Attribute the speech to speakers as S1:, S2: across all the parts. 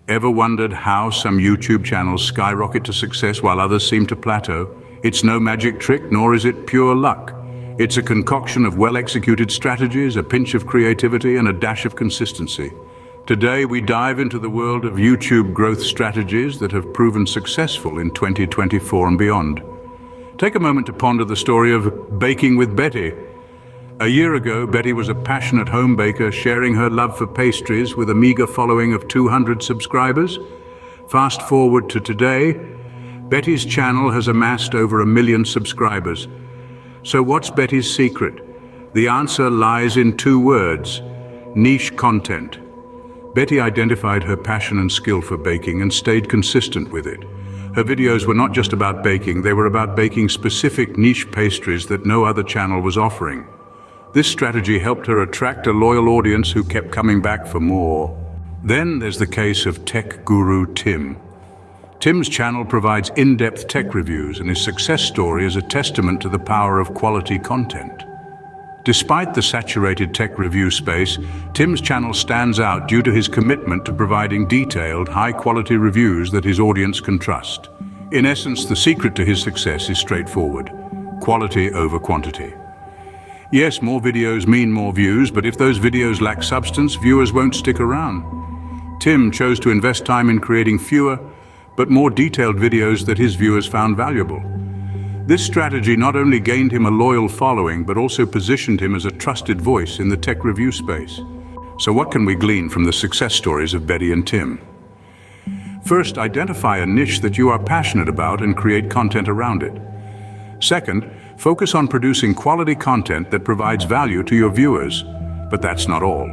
S1: Ever wondered how some YouTube channels skyrocket to success while others seem to plateau? It's no magic trick, nor is it pure luck. It's a concoction of well-executed strategies, a pinch of creativity, and a dash of consistency. Today, we dive into the world of YouTube growth strategies that have proven successful in 2024 and beyond. Take a moment to ponder the story of Baking with Betty. A year ago, Betty was a passionate home baker, sharing her love for pastries with a meager following of 200 subscribers. Fast forward to today, Betty's channel has amassed over 1 million subscribers. So what's Betty's secret? The answer lies in 2 words: niche content. Betty identified her passion and skill for baking and stayed consistent with it. Her videos were not just about baking, they were about baking specific niche pastries that no other channel was offering. This strategy helped her attract a loyal audience who kept coming back for more. Then there's the case of tech guru Tim. Tim's channel provides in-depth tech reviews, and his success story is a testament to the power of quality content. Despite the saturated tech review space, Tim's channel stands out due to his commitment to providing detailed, high-quality reviews that his audience can trust. In essence, the secret to his success is straightforward: quality over quantity. Yes, more videos mean more views, but if those videos lack substance, viewers won't stick around. Tim chose to invest time in creating fewer, but more detailed videos that his viewers found valuable. This strategy not only gained him a loyal following, but also positioned him as a trusted voice in the tech review space. So what can we glean from the success stories of Betty and Tim? First, identify a niche that you are passionate about and create content around it. Second, focus on producing quality content that provides value to your viewers. But that's not all.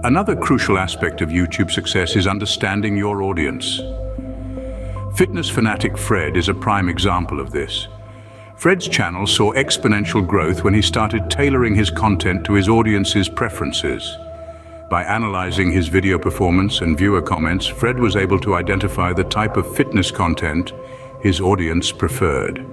S1: Another crucial aspect of YouTube success is understanding your audience. Fitness fanatic Fred is a prime example of this. Fred's channel saw exponential growth when he started tailoring his content to his audience's preferences. By analyzing his video performance and viewer comments, Fred was able to identify the type of fitness content his audience preferred.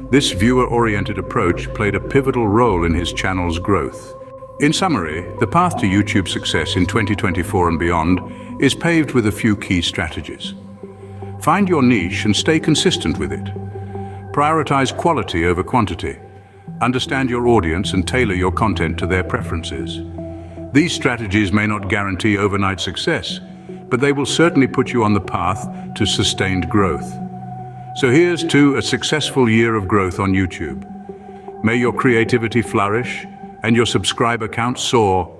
S1: This viewer-oriented approach played a pivotal role in his channel's growth. In summary, the path to YouTube success in 2024 and beyond is paved with a few key strategies. Find your niche and stay consistent with it. Prioritize quality over quantity. Understand your audience and tailor your content to their preferences. These strategies may not guarantee overnight success, but they will certainly put you on the path to sustained growth. So here's to a successful year of growth on YouTube. May your creativity flourish and your subscriber count soar.